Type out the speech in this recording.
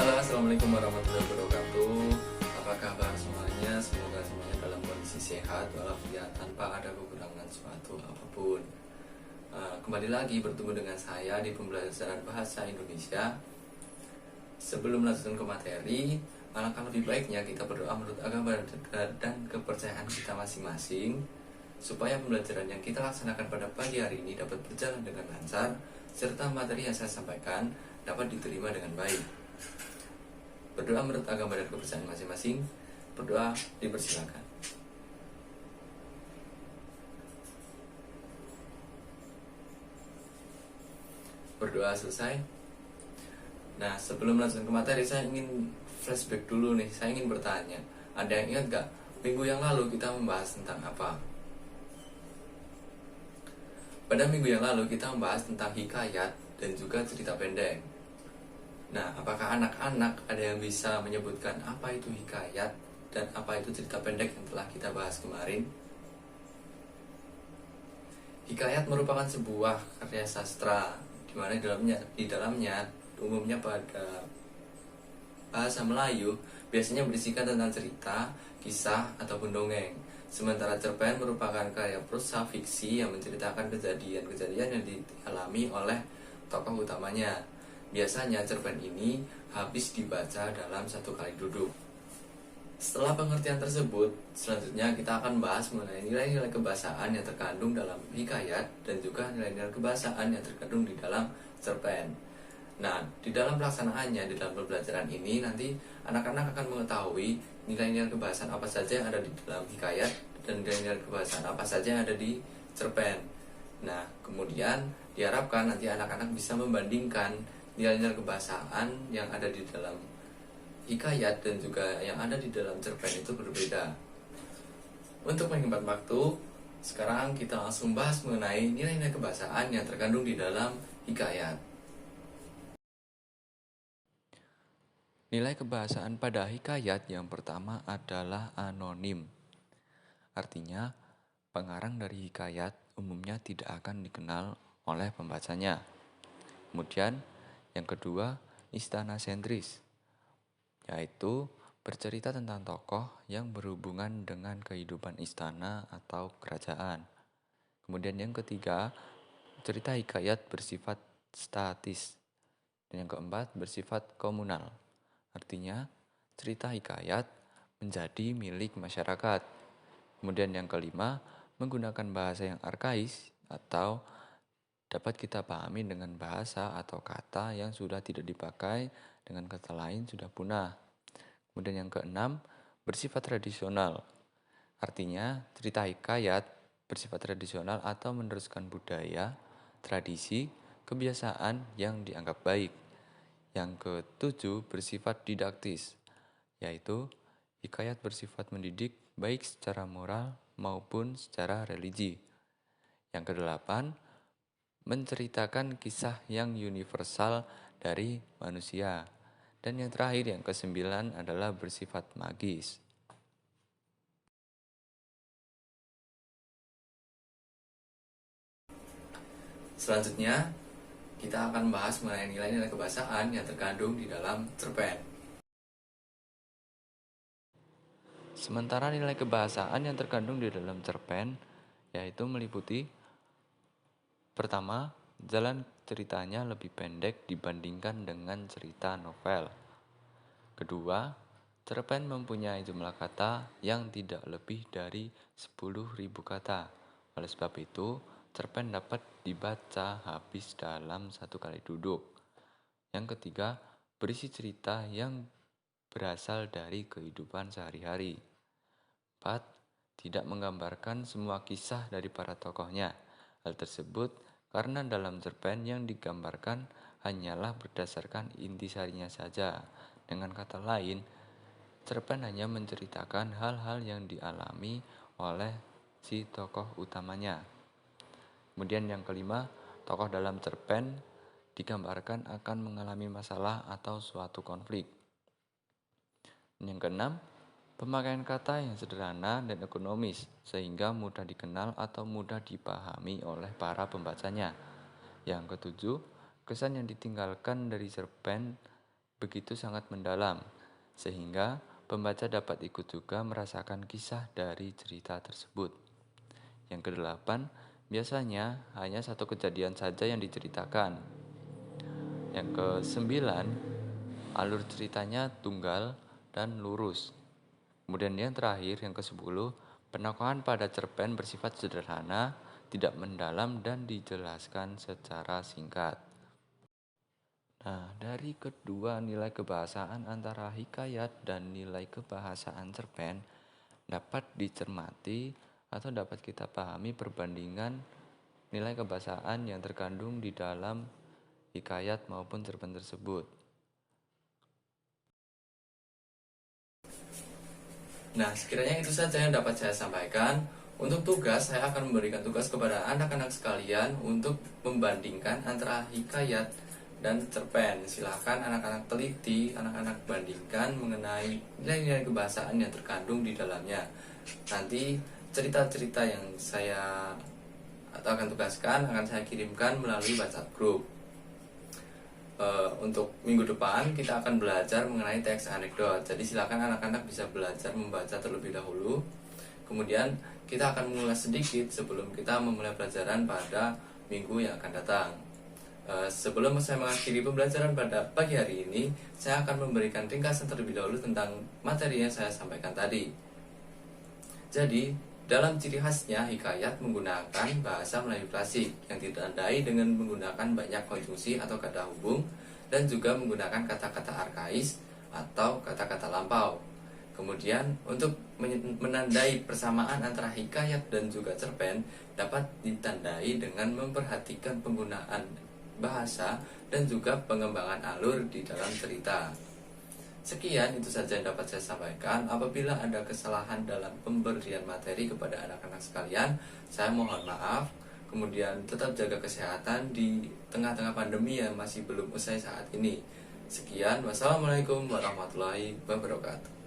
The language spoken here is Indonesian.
Halo, assalamualaikum warahmatullahi wabarakatuh. Apa kabar semuanya? Semoga semuanya dalam kondisi sehat walafiat tanpa ada kekurangan suatu apapun. Kembali lagi bertemu dengan saya di pembelajaran bahasa Indonesia. Sebelum melanjutkan ke materi, alangkah lebih baiknya kita berdoa menurut agama dan kepercayaan kita masing-masing, supaya pembelajaran yang kita laksanakan pada pagi hari ini dapat berjalan dengan lancar, serta materi yang saya sampaikan dapat diterima dengan baik. Berdoa menurut agama dan kepercayaan masing-masing. Berdoa dipersilakan. Berdoa selesai. Nah, sebelum melanjutkan ke materi, saya ingin flashback dulu nih. Saya ingin bertanya, ada yang ingat gak minggu yang lalu kita membahas tentang apa? Pada minggu yang lalu kita membahas tentang hikayat dan juga cerita pendek. Nah, apakah anak-anak ada yang bisa menyebutkan apa itu hikayat dan apa itu cerita pendek yang telah kita bahas kemarin? Hikayat merupakan sebuah karya sastra di mana di dalamnya umumnya pada bahasa Melayu biasanya berisikan tentang cerita, kisah, ataupun dongeng. Sementara cerpen merupakan karya prosa fiksi yang menceritakan kejadian-kejadian yang dialami oleh tokoh utamanya. Biasanya cerpen ini habis dibaca dalam satu kali duduk. Setelah pengertian tersebut, selanjutnya kita akan bahas mengenai nilai-nilai kebahasaan yang terkandung dalam hikayat dan juga nilai-nilai kebahasaan yang terkandung di dalam cerpen. Nah, di dalam pelaksanaannya, di dalam pembelajaran ini nanti anak-anak akan mengetahui nilai-nilai kebahasaan apa saja yang ada di dalam hikayat dan nilai-nilai kebahasaan apa saja yang ada di cerpen. Nah, kemudian diharapkan nanti anak-anak bisa membandingkan nilai-nilai kebahasaan yang ada di dalam hikayat dan juga yang ada di dalam cerpen itu berbeda. Untuk menghemat waktu, sekarang kita langsung bahas mengenai nilai-nilai kebahasaan yang terkandung di dalam hikayat. Nilai kebahasaan pada hikayat yang pertama adalah anonim. Artinya, pengarang dari hikayat umumnya tidak akan dikenal oleh pembacanya. Kemudian, yang kedua, istana sentris, yaitu bercerita tentang tokoh yang berhubungan dengan kehidupan istana atau kerajaan. Kemudian yang ketiga, cerita hikayat bersifat statis. Dan yang keempat, bersifat komunal. Artinya, cerita hikayat menjadi milik masyarakat. Kemudian yang kelima, menggunakan bahasa yang arkais atau dapat kita pahami dengan bahasa atau kata yang sudah tidak dipakai, dengan kata lain sudah punah. Kemudian yang keenam, bersifat tradisional. Artinya, cerita hikayat bersifat tradisional atau meneruskan budaya, tradisi, kebiasaan yang dianggap baik. Yang ketujuh, bersifat didaktis, yaitu hikayat bersifat mendidik baik secara moral maupun secara religi. Yang kedelapan, menceritakan kisah yang universal dari manusia. Dan yang terakhir, yang kesembilan adalah bersifat magis. Selanjutnya, kita akan membahas mengenai nilai-nilai kebahasaan yang terkandung di dalam cerpen. Sementara nilai kebahasaan yang terkandung di dalam cerpen yaitu meliputi: pertama, jalan ceritanya lebih pendek dibandingkan dengan cerita novel. Kedua, cerpen mempunyai jumlah kata yang tidak lebih dari 10.000 kata. Oleh sebab itu, cerpen dapat dibaca habis dalam satu kali duduk. Yang ketiga, berisi cerita yang berasal dari kehidupan sehari-hari. 4. Tidak menggambarkan semua kisah dari para tokohnya. Hal tersebut karena dalam cerpen yang digambarkan hanyalah berdasarkan intisarinya saja. Dengan kata lain, cerpen hanya menceritakan hal-hal yang dialami oleh si tokoh utamanya. Kemudian yang kelima, tokoh dalam cerpen digambarkan akan mengalami masalah atau suatu konflik. Yang keenam, pemakaian kata yang sederhana dan ekonomis sehingga mudah dikenal atau mudah dipahami oleh para pembacanya. Yang ketujuh, kesan yang ditinggalkan dari cerpen begitu sangat mendalam, sehingga pembaca dapat ikut juga merasakan kisah dari cerita tersebut. Yang kedelapan, biasanya hanya satu kejadian saja yang diceritakan. Yang kesembilan, alur ceritanya tunggal dan lurus. Kemudian yang terakhir, yang ke-10, penokohan pada cerpen bersifat sederhana, tidak mendalam dan dijelaskan secara singkat. Nah, dari kedua nilai kebahasaan antara hikayat dan nilai kebahasaan cerpen dapat dicermati atau dapat kita pahami perbandingan nilai kebahasaan yang terkandung di dalam hikayat maupun cerpen tersebut. Nah, sekiranya itu saja yang dapat saya sampaikan. Untuk tugas, saya akan memberikan tugas kepada anak-anak sekalian untuk membandingkan antara hikayat dan cerpen. Silahkan anak-anak teliti, anak-anak bandingkan mengenai nilai-nilai kebahasaan yang terkandung di dalamnya. Nanti cerita-cerita yang saya akan tugaskan akan saya kirimkan melalui WhatsApp group. Untuk minggu depan kita akan belajar mengenai teks anekdot. Jadi silakan anak-anak bisa belajar membaca terlebih dahulu. Kemudian kita akan mengulas sedikit sebelum kita memulai pelajaran pada minggu yang akan datang. Sebelum saya mengakhiri pembelajaran pada pagi hari ini, saya akan memberikan ringkasan terlebih dahulu tentang materi yang saya sampaikan tadi. Jadi, dalam ciri khasnya, hikayat menggunakan bahasa Melayu klasik yang ditandai dengan menggunakan banyak konjungsi atau kata hubung dan juga menggunakan kata-kata arkais atau kata-kata lampau. Kemudian, untuk menandai persamaan antara hikayat dan juga cerpen dapat ditandai dengan memperhatikan penggunaan bahasa dan juga pengembangan alur di dalam cerita. Sekian, itu saja yang dapat saya sampaikan. Apabila ada kesalahan dalam pemberian materi kepada anak-anak sekalian, saya mohon maaf. Kemudian tetap jaga kesehatan di tengah-tengah pandemi yang masih belum usai saat ini. Sekian, wassalamualaikum warahmatullahi wabarakatuh.